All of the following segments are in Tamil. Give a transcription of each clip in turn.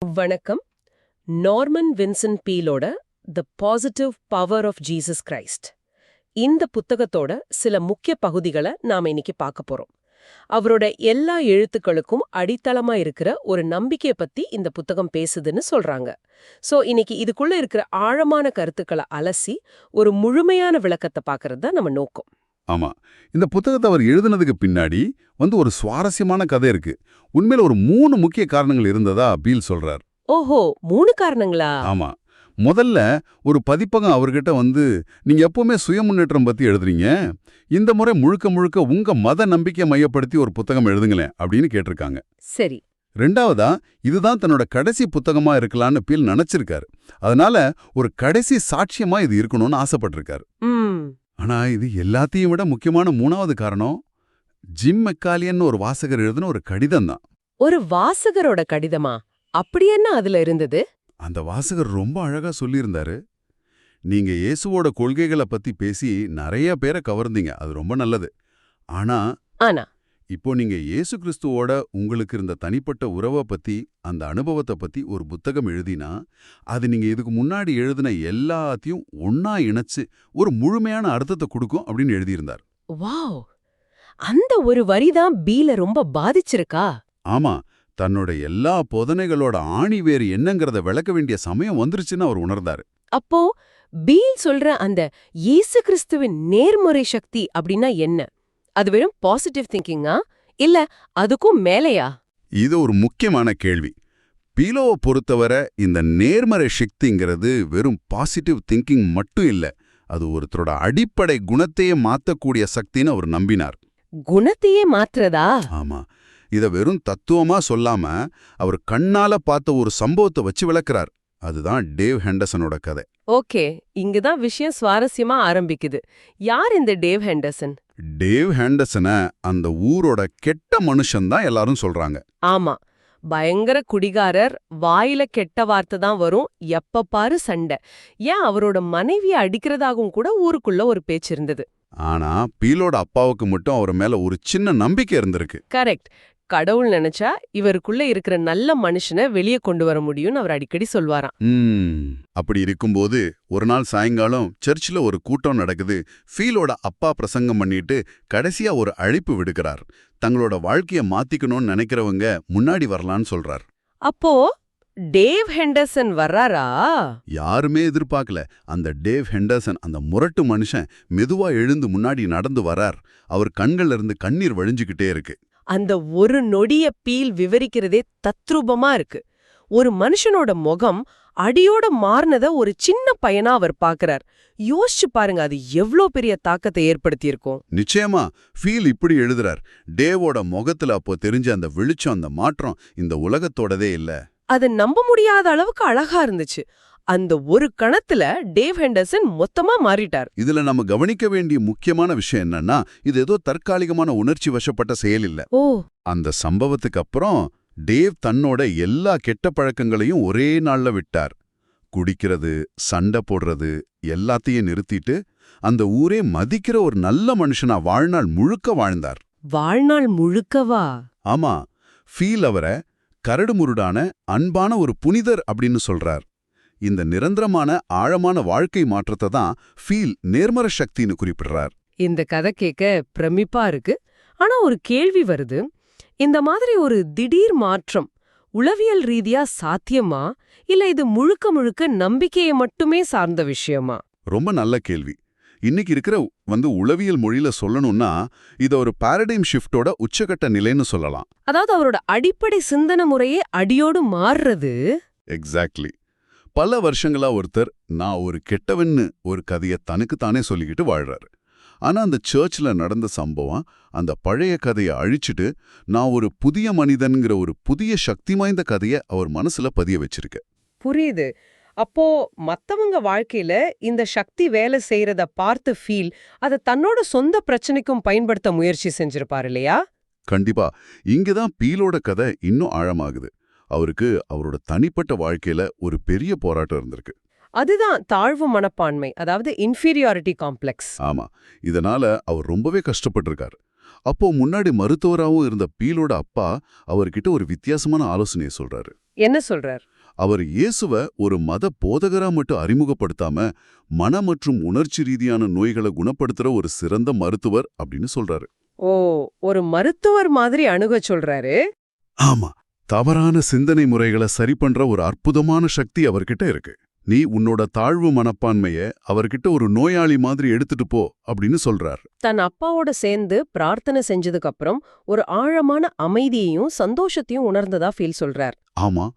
வணக்கம். நார்மன் வின்சென்ட் பீலோட the positive power of Jesus Christ இந்த புத்தகத்தோட சில முக்கிய பகுதிகளை நாம இன்னைக்கு பார்க்க போறோம். அவரோட எல்லா எழுத்துக்களுக்கும் அடித்தளமா இருக்கிற ஒரு நம்பிக்கையை பத்தி இந்த புத்தகம் பேசுதுன்னு சொல்றாங்க. சோ இன்னைக்கு இதுக்குள்ள இருக்கிற ஆழமான கருத்துக்களை அலசி ஒரு முழுமையான விளக்கத்தை பார்க்கறது தான் நம்ம நோக்கம். ஆமா, இந்த புத்தகத்தை அவர் எழுதுனதுக்கு பின்னாடி ஒரு சுவாரஸ்யமான கதை இருக்கு. உண்மையில ஒரு 3 முக்கிய காரணங்கள் இருந்ததா பீல் சொல்றார். ஓஹோ, 3 காரணங்களா? ஆமா. முதல்ல ஒரு பதிப்பகம் அவர்கிட்ட நீங்க எப்பவுமே சுய முன்னேற்றம் பத்தி எழுதுறீங்க, இந்த முறை முழுக்க முழுக்க உங்க மத நம்பிக்கை மையப்படுத்தி ஒரு புத்தகம் எழுதுங்களேன் அப்படின்னு கேட்டிருக்காங்க. சரி. ரெண்டாவதா, இதுதான் தன்னோட கடைசி புத்தகமா இருக்கலாம்னு பீல் நினைச்சிருக்காரு. அதனால ஒரு கடைசி சாட்சியமா இது இருக்கணும்னு ஆசைப்பட்டிருக்காரு. ஆனா இது எல்லாத்தையும் விட முக்கியமான 3வது காரணம், ஜிம் மெக்காலியன் ஒரு வாசகர் எழுதின ஒரு கடிதம் தான். ஒரு வாசகரோட கடிதமா? அப்படி என்ன அதுல இருந்தது? அந்த வாசகர் ரொம்ப அழகா சொல்லியிருந்தாரு. நீங்க இயேசுவோட கொள்கைகளை பத்தி பேசி நிறைய பேரை கவர்ந்தீங்க, அது ரொம்ப நல்லது. ஆனா இப்போ நீங்க இயேசு கிறிஸ்துவோட உங்களுக்கு இருந்த தனிப்பட்ட உறவை பத்தி, அந்த அனுபவத்தை பத்தி ஒரு புத்தகம் எழுதினா, அது நீங்க இதுக்கு முன்னாடி எழுதின எல்லாத்தையும் ஒன்னா இணைச்சு ஒரு முழுமையான அர்த்தத்தை கொடுக்கும் அப்படின்னு எழுதியிருந்தார். வாவ், அந்த ஒரு வரிதான் பீல ரொம்ப பாதிச்சிருக்கா? ஆமா, தன்னோட எல்லா போதனைகளோட ஆணி வேறு என்னங்கறத விளக்க வேண்டிய சமயம் வந்துருச்சுன்னு அவர் உணர்ந்தாரு. அப்போ பீல் சொல்ற அந்த இயேசு கிறிஸ்துவின் நேர்மறை சக்தி அப்படின்னா என்ன? அது வெறும் பாசிட்டிவ் திங்கிங்கா, இல்ல அதுக்கும் மேலையா? இது ஒரு முக்கியமான கேள்வி. பீலோவை பொறுத்தவரை இந்த நேர்மறை சக்திங்கிறது வெறும் பாசிட்டிவ் திங்கிங் மட்டும் இல்ல, அது ஒருத்தரோட அடிப்படை குணத்தையே மாத்தக்கூடிய சக்தின்னு அவர் நம்பினார். குணத்தையே மாத்துறதா? ஆமா, இத வெறும் தத்துவமா சொல்லாம அவர் கண்ணால பார்த்த ஒரு சம்பவத்தை வச்சு விளக்குறார். அதுதான் டேவ் ஹெண்டர்சனோட கதை. ஓகே, இங்கதான் விஷயம் சுவாரஸ்யமா ஆரம்பிக்குது. யார் இந்த டேவ் ஹெண்டர்சன்? டேவ் ஹெண்டர்சன அந்த ஊரோட கெட்ட மனுஷன் தான் எல்லாரும் சொல்றாங்க. ஆமா, பயங்கர குடிகாரர், வாயில கெட்ட வார்த்தை தான் வரும், எப்ப பாரு சண்டை. ஏன் அவரோட மனைவியை அடிக்கிறதாகவும் கூட ஊருக்குள்ள ஒரு பேச்சு இருந்தது. ஆனா பீலோட அப்பாவுக்கு மட்டும் அவர் மேல ஒரு சின்ன நம்பிக்கை இருந்திருக்கு. கரெக்ட். கடவுள் நினைச்சா இவருக்குள்ள இருக்கிற நல்ல மனுஷனை வெளியே கொண்டு வர முடியும்னு அவர் அடிக்கடி சொல்வாராம். அப்படி இருக்கும்போது ஒரு நாள் சாயங்காலம் சர்ச்சில் ஒரு கூட்டம் நடக்குது. ஃபீலோட அப்பா பிரசங்கம் பண்ணிட்டு கடைசியா ஒரு அழைப்பு விடுக்கிறார். தங்களோட வாழ்க்கைய மாத்திக்கணும்னு நினைக்கிறவங்க முன்னாடி வரலான்னு சொல்றார். அப்போ டேவ் ஹெண்டர்சன் வர்றாரா? யாருமே எதிர்பார்க்கல. அந்த டேவ் ஹெண்டர்சன், அந்த முரட்டு மனுஷன் மெதுவா எழுந்து முன்னாடி நடந்து வரார். அவர் கண்கள்ல இருந்து கண்ணீர் வழிஞ்சுக்கிட்டே இருக்கு. அந்த ஒரு நொடிய பீல் விவரிக்கிறதே தத்ரூபமா இருக்கு. ஒரு மனுஷனோட முகம் அடியோட மாறினத ஒரு சின்ன பையனா அவர் பாக்குறார். யோசிச்சு பாருங்க, அது எவ்ளோ பெரிய தாக்கத்தை ஏற்படுத்தியிருக்கும். நிச்சயமா ஃபீல் இப்படி எழுதுறார். டேவோட முகத்துல அப்போ தெரிஞ்ச அந்த வெளிச்சம், அந்த மாற்றம் இந்த உலகத்தோடதே இல்ல. அது நம்ப முடியாத அளவுக்கு அழகா இருந்துச்சு. அந்த ஒரு கணத்துல டேவ் ஹெண்டர்சன் மொத்தமா மாறிட்டார். இதுல நம்ம கவனிக்க வேண்டிய முக்கியமான விஷயம் என்னன்னா, இது ஏதோ தற்காலிகமான உணர்ச்சி வசப்பட்ட செயல் இல்ல. அந்த சம்பவத்துக்கு அப்புறம் டேவ் தன்னோட எல்லா கெட்ட பழக்கங்களையும் ஒரே நாள்ல விட்டார். குடிக்கிறது, சண்டை போடுறது எல்லாத்தையும் நிறுத்திட்டு அந்த ஊரே மதிக்கிற ஒரு நல்ல மனுஷனா வாழ்நாள் முழுக்க வாழ்ந்தார். வாழ்நாள் முழுக்கவா? ஆமா, ஃபீல் அவரை கரடுமுருடான அன்பான ஒரு புனிதர் அப்படின்னு சொல்றார். இந்த நிரந்தரமான ஆழமான வாழ்க்கை மாற்றத்தை தான் ஃபீல் நேர்மறை சக்தின்னு குறிப்பிடுறார். இந்த கதை கேட்க பிரமிப்பா இருக்கு. ஆனா ஒரு கேள்வி வருது, இந்த மாதிரி ஒரு திடீர் மாற்றம் உளவியல் ரீதியா சாத்தியமா, இல்ல இது முழுக்க முழுக்க நம்பிக்கையை மட்டுமே சார்ந்த விஷயமா? ரொம்ப நல்ல கேள்வி. இன்னைக்கு இருக்கிற உளவியல் மொழியில சொல்லணும்னா இத ஒரு பாரடைம் ஷிஃப்டோட உச்சகட்ட நிலைன்னு சொல்லலாம். அதாவது அவரோட அடிப்படை சிந்தனை முறையே அடியோடு மாறுறது. எக்ஸாக்ட்லி. பல வருஷங்களா ஒருத்தர் நான் ஒரு கெட்டவன்னு ஒரு கதையை தனக்குத்தானே சொல்லிக்கிட்டு வாழ்றாரு. ஆனா அந்த சர்ச்ல நடந்த சம்பவம் அந்த பழைய கதையை அழிச்சிட்டு நான் ஒரு புதிய மனிதன்கிற ஒரு புதிய சக்தி வாய்ந்த கதையை அவர் மனசுல பதிய வச்சிருக்க. புரியுது. அப்போ மத்தவங்க வாழ்க்கையில இந்த சக்தி வேலை செய்யறத பார்த்து ஃபீல் அதை தன்னோட சொந்த பிரச்சனைக்கும் பயன்படுத்த முயற்சி செஞ்சிருப்பாரு இல்லையா? கண்டிப்பா. இங்கதான் பீலோட கதை இன்னும் ஆழமாகுது. அவருக்கு அவரோட தனிப்பட்ட வாழ்க்கையில ஒரு பெரிய போராட்டம் இருந்திருக்கு. அதுதான் தாழ்வு மனப்பான்மை, அதாவது இன்ஃபீரியாரிட்டி காம்ப்ளெக்ஸ். ஆமா, இதனால அவர் ரொம்பவே கஷ்டப்பட்டிருக்காரு. அப்போ முன்னாடி மருத்துவராகவும் இருந்த பீலோட அப்பா அவர்கிட்ட ஒரு வித்தியாசமான ஆலோசனையை சொல்றாரு. என்ன சொல்றார்? அவர் இயேசுவ ஒரு மத போதகரா மட்டும் அறிமுகப்படுத்தாம மன மற்றும் உணர்ச்சி ரீதியான நோய்களை குணப்படுத்துற ஒரு சிறந்த மருத்துவர் அப்படின்னு சொல்றாரு. ஓ, ஒரு மருத்துவர் மாதிரி அணுகச் சொல்றாரு. ஆமா, தவறான சிந்தனை முறைகளை சரி பண்ற ஒரு அற்புதமான சக்தி அவர்கிட்ட இருக்கு. நீ உன்னோட தாழ்வு மனப்பான்மைய அவர்கிட்ட ஒரு நோயாளி மாதிரி எடுத்துட்டு போ அப்படின்னு சொல்றார். தன் அப்பாவோட சேர்ந்து பிரார்த்தனை செஞ்சதுக்கு அப்புறம் ஒரு ஆழமான அமைதியையும் சந்தோஷத்தையும் உணர்ந்ததா ஃபீல் சொல்றார். ஆமா,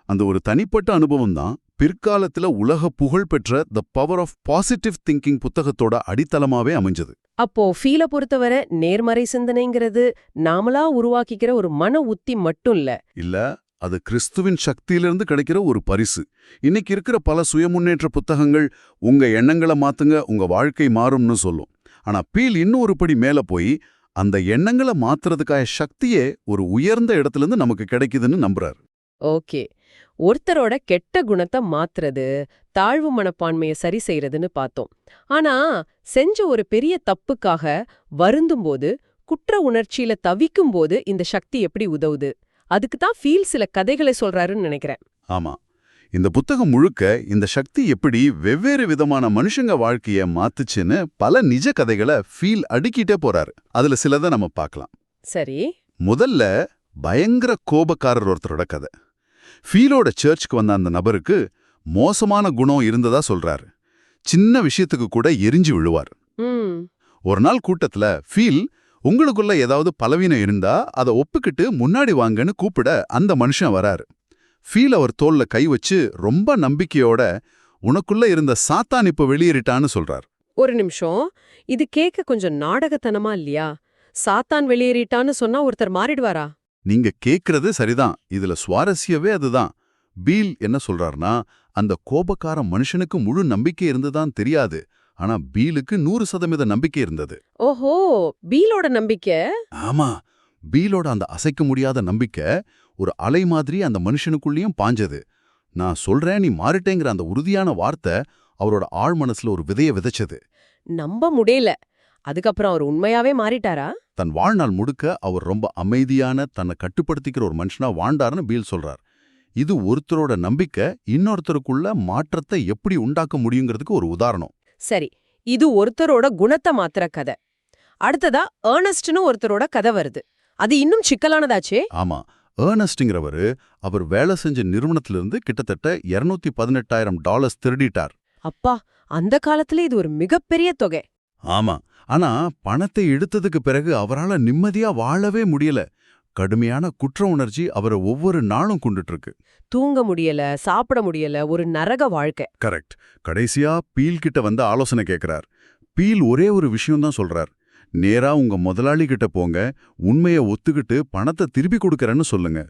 அந்த ஒரு தனிப்பட்ட அனுபவம் தான் பிற்காலத்துல உலக புகழ் பெற்ற the power of positive thinking புத்தகத்தோட அடித்தளமாவே அமைஞ்சது. அப்போ ஃபீல பொறுத்தவரை நேர்மறை சிந்தனைங்கிறது நாமளா உருவாக்கிக்கிற ஒரு மன உத்தி மட்டும் இல்ல, அது கிறிஸ்துவின் சக்தியிலிருந்து கிடைக்கிற ஒரு பரிசு. இன்னைக்கு இருக்கிற பல சுயமுன்னேற்ற புத்தகங்கள் உங்க எண்ணங்களை மாத்துங்க, உங்க வாழ்க்கை மாறும்னு சொல்லும். ஆனா பீல் இன்னும் ஒரு படி மேல போய் அந்த எண்ணங்களை மாத்துறதுக்கான சக்தியே ஒரு உயர்ந்த இடத்துல நமக்கு கிடைக்குதுன்னு நம்புறாரு. ஓகே, ஒருத்தரோட கெட்ட குணத்தை மாத்துறது, தாழ்வு மனப்பான்மையை சரி செய்யறதுன்னு பார்த்தோம். ஆனா செஞ்ச ஒரு பெரிய தப்புக்காக வருந்தும்போது, குற்ற உணர்ச்சியில தவிக்கும்போது இந்த சக்தி எப்படி உதவுது? அதுக்கு தான் ஃபீல் சில கதைகளை சொல்றாருன்னு நினைக்கிறேன். ஆமா, இந்த புத்தகம் முழுக்க இந்த சக்தி எப்படி வெவ்வேறு விதமான மனுஷங்க வாழ்க்கைய மாத்துச்சுன்னு பல நிஜ கதைகளை ஃபீல் அடுக்கிட்டே போறாரு. அதுல சிலதை நம்ம பார்க்கலாம். சரி, முதல்ல பயங்கர கோபக்காரர் ஒருத்தரோட கதை. ஃபீலோட சர்ச்சுக்கு வந்த அந்த நபருக்கு மோசமான குணம் இருந்ததா சொல்றாரு. சின்ன விஷயத்துக்கு கூட எரிஞ்சு விழுவார். ஒரு நாள் கூட்டத்துல ஃபீல், உங்களுக்குள்ள ஏதாவது பலவீனம் இருந்தா அதை ஒப்புக்கிட்டு முன்னாடி வாங்கன்னு கூப்பிட அந்த மனுஷன் வராரு. ஃபீல் அவர் தோல்ல கை வச்சு ரொம்ப நம்பிக்கையோட, உனக்குள்ள இருந்த சாத்தான் இப்ப வெளியேறிட்டான்னு சொல்றார். ஒரு நிமிஷம், இது கேட்க கொஞ்சம் நாடகத்தனமா இல்லையா? சாத்தான் வெளியேறிட்டான்னு சொன்னா ஒருத்தர் மாறிடுவாரா? நீங்க கேக்குறது சரிதான். இதுல சுவாரஸ்யவே அதுதான். பீல் என்ன சொல்றாருன்னா, அந்த கோபக்கார மனுஷனுக்கு முழு நம்பிக்கை இருந்துதான் தெரியாது. ஆனா பீலுக்கு 100% நம்பிக்கை இருந்தது. ஓஹோ, பீலோட நம்பிக்கை. ஆமா, பீலோட அந்த அசைக்க முடியாத நம்பிக்கை ஒரு அலை மாதிரி அந்த மனுஷனுக்குள்ளேயும் பாஞ்சது. நான் சொல்றேன் நீ மாறிட்டேங்கிற அந்த உறுதியான வார்த்தை அவரோட ஆழ் மனசுல ஒரு விதைய விதைச்சது. நம்ப முடியல. அதுக்கப்புறம் அவர் உண்மையாவே மாறிட்டாரா? தன் வாழ்நாள் முழுக்க அவர் ரொம்ப அமைதியான, தன்னை கட்டுப்படுத்திக்கிற ஒரு மனுஷனா வாழ்ந்தாருன்னு பீல் சொல்றார். இது ஒருத்தரோட நம்பிக்கை இன்னொருத்தருக்குள்ள மாற்றத்தை எப்படி உண்டாக்க முடியுங்கிறதுக்கு ஒரு உதாரணம். சரி, இது ஒருத்தரோட குணத்தை மாத்திர கதை. அடுத்ததா ஏர்னஸ்ட்னு ஒருத்தரோட கதை வருது. அது இன்னும் சிக்கலானதாச்சே. ஆமா, ஏர்னஸ்ட்ங்கிறவரு அவர் வேலை செஞ்ச நிறுவனத்திலிருந்து கிட்டத்தட்ட $218,000 திருடிட்டார். அப்பா, அந்த காலத்துல இது ஒரு மிகப்பெரிய தொகை. ஆமா, ஆனா பணத்தை எடுத்ததுக்கு பிறகு அவரால நிம்மதியா வாழவே முடியல. கடுமையான குற்ற உணர்ச்சி அவரை ஒவ்வொரு நாளும் கொண்டுட்டு இருக்கு. தூங்க முடியல, சாப்பிட முடியல, ஒரு நரக வாழ்க்கை. கரெக்ட். கடைசியா பீல் கிட்ட வந்து ஆலோசனை கேட்கிறார். பீல் ஒரே ஒரு விஷயம்தான் சொல்றார். நேரா உங்க முதலாளி கிட்ட போங்க, உண்மையை ஒத்துக்கிட்டு பணத்தை திருப்பி கொடுக்கறேன்னு சொல்லுங்க.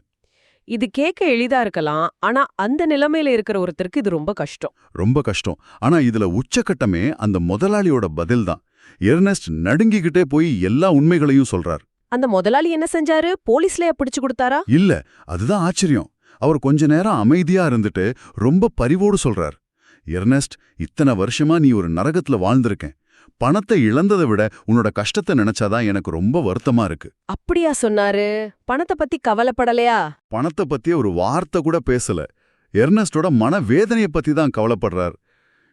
இது கேட்க எளிதா இருக்கலாம், ஆனா அந்த நிலைமையில இருக்கிற ஒருத்தருக்கு இது ரொம்ப கஷ்டம். ரொம்ப கஷ்டம். ஆனா இதுல உச்சக்கட்டமே அந்த முதலாளியோட பதில் தான். எர்னஸ்ட் நடுங்கிக்கிட்டே போய் எல்லா உண்மைகளையும் சொல்றார். அந்த முதலாளி என்ன செஞ்சாரு? போலீஸ்லயா பிடிச்சு கொடுத்தாரா? இல்ல, அதுதான் ஆச்சரியம். அவர் கொஞ்ச நேரம் அமைதியா இருந்துட்டு ரொம்ப பரிவோடு சொல்றார். எர்னஸ்ட், இத்தனை வருஷமா நீ ஒரு நரகத்துல வாழ்ந்திருக்கேன். பணத்தை இழந்ததை விட உன்னோட கஷ்டத்தை நினைச்சாதான் எனக்கு ரொம்ப வருத்தமா இருக்கு. அப்படியா சொன்னாரு? பணத்தை பத்தி கவலைப்படலையா? பணத்தை பத்தி ஒரு வார்த்தை கூட பேசல. எர்னஸ்டோட மன வேதனையை பத்தி தான் கவலைப்படுறார்.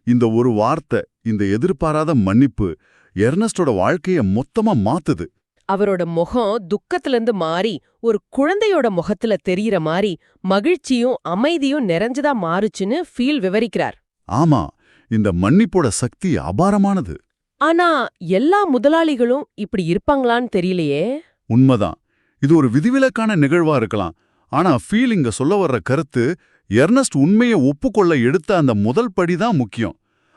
இந்த ஒரு வார்த்தை, இந்த எதிர்பாராத மன்னிப்பு எர்னஸ்டோட வாழ்க்கைய மொத்தமா மாத்துது. அவரோட முகம் துக்கத்திலிருந்து மாறி ஒரு குழந்தையோட முகத்துல தெரியற மாதிரி மகிழ்ச்சியும் அமைதியும் நிறைஞ்சதா மாறுச்சுன்னு ஃபீல் விவரிக்கிறார். ஆமா, இந்த மன்னிப்போட சக்தி அபாரமானது. ஆனா எல்லா முதலாளிகளும் இப்படி இருப்பாங்களான்னு தெரியலையே. உண்மைதான், இது ஒரு விதிவிலக்கான நிகழ்வா இருக்கலாம். ஆனா ஃபீல் இங்க சொல்ல வர்ற கருத்து, எர்னஸ்ட் உண்மையை ஒப்புக்கொள்ள எடுத்த அந்த முதல் படிதான் முக்கியம்.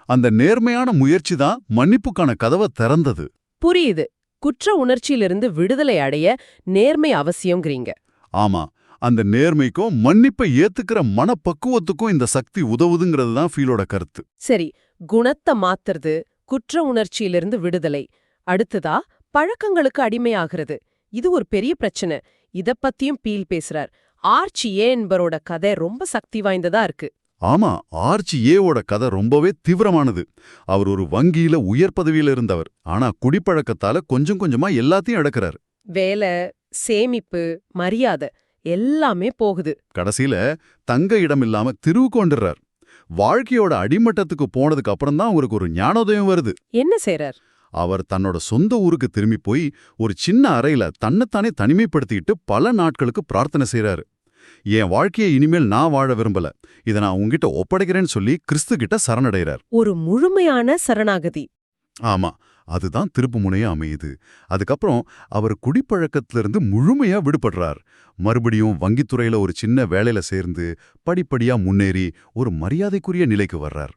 அந்த நேர்மையான முயற்சி தான் மன்னிப்புக்கான கதவை திறந்தது. புரியுது. குற்ற உணர்ச்சியிலிருந்து விடுதலை அடைய நேர்மை அவசியம்ங்கிறீங்க. ஆமா, அந்த நேர்மைக்கும் மன்னிப்பை ஏத்துக்கிற மனப்பக்குவத்துக்கும் இந்த சக்தி உதவுதுங்கிறது தான் ஃபீலோட கருத்து. சரி, குணத்தை மாத்துறது, குற்ற உணர்ச்சியிலிருந்து விடுதலை. அடுத்ததா பழக்கங்களுக்கு அடிமையாகிறது. இது ஒரு பெரிய பிரச்சனை. இத பத்தியும் பீல் பேசுறார். ஆர்ச்சி ஏ என்பவரோட கதை ரொம்ப சக்தி வாய்ந்ததா இருக்கு. ஆமா, ஆர்ச்சி ஏவோட கதை ரொம்பவே தீவிரமானது. அவர் ஒரு வங்கியில உயர் பதவியில இருந்தவர். ஆனா குடிப்பழக்கத்தால கொஞ்சம் கொஞ்சமா எல்லாத்தையும் இழக்கிறார். வேலை, சேமிப்பு, மரியாதை எல்லாமே போகுது. கடைசியில தங்க இடம் இல்லாம தெருவுக்கு வந்துடுறார். வாழ்க்கையோட அடிமட்டத்துக்கு போனதுக்கு அப்புறம் தான் அவருக்கு ஒரு ஞானோதயம் வருது. என்ன செய்றார்? அவர் தன்னோட சொந்த ஊருக்கு திரும்பி போய் ஒரு சின்ன அறையில தன்னைத்தானே தனிமைப்படுத்திக்கிட்டு பல நாட்களுக்கு பிரார்த்தனை செய்றாரு. என் வாழ்க்கையை இனிமேல் நான் வாழ விரும்பல, இதை நான் உங்ககிட்ட ஒப்படைக்கிறேன்னு சொல்லி கிறிஸ்து கிட்ட சரணடைறார். ஒரு முழுமையான சரணாகதி. ஆமா, அதுதான் திருப்பு முனையா அமையுது. அதுக்கப்புறம் அவர் குடிப்பழக்கத்திலிருந்து முழுமையா விடுபடுறார். மறுபடியும் வங்கித்துறையில ஒரு சின்ன வேலையில சேர்ந்து படிப்படியா முன்னேறி ஒரு மரியாதைக்குரிய நிலைக்கு வர்றார்.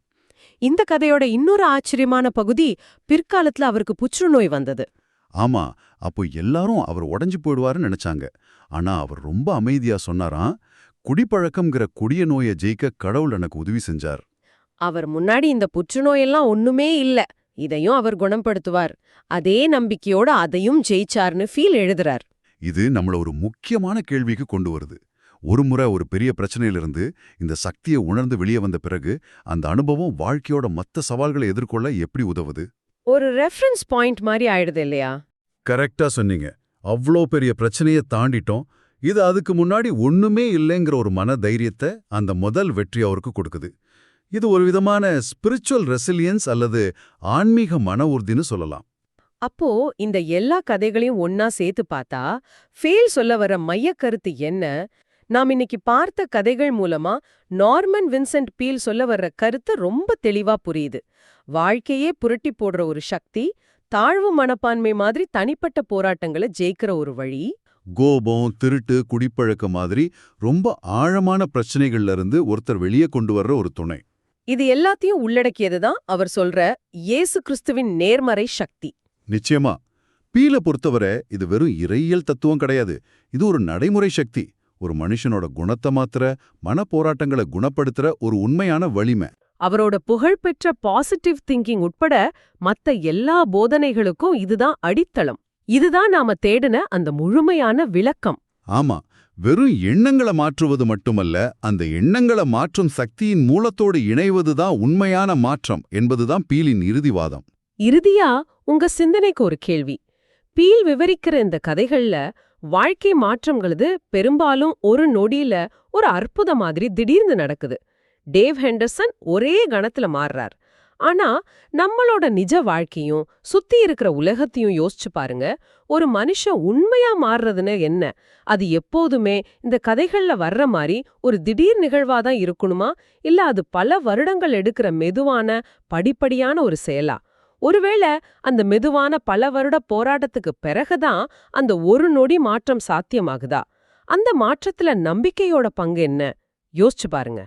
இந்த கதையோட இன்னொரு ஆச்சரியமான பகுதி, பிற்காலத்துல அவருக்கு புற்றுநோய் வந்தது. ஆமா, அப்போ எல்லாரும் அவர் உடைஞ்சு போயிடுவாருன்னு நினைச்சாங்க. ஆனா அவர் ரொம்ப அமைதியா சொன்னாராம், குடிப்பழக்கம்ங்கிற கொடிய நோயை ஜெயிக்க கடவுள் எனக்கு உதவி செஞ்சார். அவர் முன்னாடி இந்த புற்றுநோயெல்லாம் ஒண்ணுமே இல்ல, இதையும் அவர் குணப்படுத்துவார், அதே நம்பிக்கையோட அதையும் ஜெயிச்சார்னு ஃபீல் எழுதுறார். இது நம்மள ஒரு முக்கியமான கேள்விக்கு கொண்டு வருது. ஒரு முறை ஒரு பெரிய பிரச்சனையிலிருந்து இந்த சக்தியை உணர்ந்து வெளியே வந்த பிறகு அந்த அனுபவம் வாழ்க்கையோட மற்ற சவால்களை எதிர்கொள்ள எப்படி உதவுது? ஒரு ரெஃபரன்ஸ் பாயிண்ட் மாதிரி ஆயிடுது இல்லையா? கரெக்டா சொன்னீங்க. அவ்வளோ பெரிய பிரச்சனையை தாண்டிட்டோம், இது அதுக்கு முன்னாடி ஒண்ணுமே இல்லைங்கிற ஒரு மன தைரியத்தை அந்த முதல் வெற்றி அவருக்கு கொடுக்குது. இது ஒரு விதமான ஸ்பிரிச்சுவல் ரெசிலியன்ஸ் அல்லது ஆன்மீக மன உறுதின்னு சொல்லலாம். அப்போ இந்த எல்லா கதைகளையும் ஒன்னா சேர்த்து பார்த்தா ஃபேல் சொல்ல வர மையக் கருத்து என்ன? நாம் இன்னைக்கு பார்த்த கதைகள் மூலமா நார்மன் வின்சென்ட் பீல் சொல்ல வர்ற கருத்து ரொம்ப தெளிவா புரியுது. வாழ்க்கையே புரட்டி போடுற ஒரு சக்தி, தாழ்வு மனப்பான்மை மாதிரி தனிப்பட்ட போராட்டங்களை ஜெயிக்கிற ஒரு வழி, கோபம், திருட்டு, குடிப்பழக்க மாதிரி ரொம்ப ஆழமான பிரச்சனைகள்ல இருந்து ஒருத்தர் வெளியே கொண்டு வர்ற ஒரு துணை. இது எல்லாத்தையும் உள்ளடக்கியதுதான் அவர் சொல்ற இயேசு கிறிஸ்துவின் நேர்மறை சக்தி. நிச்சயமா, பீல பொறுத்தவரை இது வெறும் இறையியல் தத்துவம் கிடையாது. இது ஒரு நடைமுறை சக்தி, ஒரு மனுஷனோட குணத்தை மாத்திர, மன போராட்டங்களை குணப்படுத்துற ஒரு உண்மையான வலிமை. அவரோட புகழ்பெற்ற பாசிட்டிவ் திங்கிங் உட்பட மத்த எல்லா போதனைகளுக்கும் இதுதான் அடித்தளம். இதுதான் நாம தேடின அந்த முழுமையான விளக்கம். ஆமா, வெறும் எண்ணங்களை மாற்றுவது மட்டுமல்ல, அந்த எண்ணங்களை மாற்றும் சக்தியின் மூலத்தோடு இணைவதுதான் உண்மையான மாற்றம் என்பதுதான் பீலின் இறுதிவாதம். இறுதியா உங்க சிந்தனைக்கு ஒரு கேள்வி. பீல் விவரிக்கிற இந்த கதைகள்ல வாழ்க்கை மாற்றங்கிறது பெரும்பாலும் ஒரு நொடியில ஒரு அற்புதம் மாதிரி திடீர்னு நடக்குது. டேவ் ஹெண்டர்சன் ஒரே கணத்துல மாறுறார். ஆனா நம்மளோட நிஜ வாழ்க்கையும் சுத்தி இருக்கிற உலகத்தையும் யோசிச்சு பாருங்க. ஒரு மனுஷன் உண்மையா மாறுறதுன்னு என்ன? அது எப்போதுமே இந்த கதைகள்ல வர்ற மாதிரி ஒரு திடீர் நிகழ்வாதான் இருக்கணுமா, இல்ல அது பல வருடங்கள் எடுக்கிற மெதுவான படிப்படியான ஒரு செயலா? ஒருவேளை அந்த மெதுவான பல வருட போராட்டத்துக்கு பிறகுதான் அந்த ஒரு நொடி மாற்றம் சாத்தியமாகுதா? அந்த மாற்றத்துல நம்பிக்கையோட பங்கு என்ன? யோசிச்சு பாருங்க.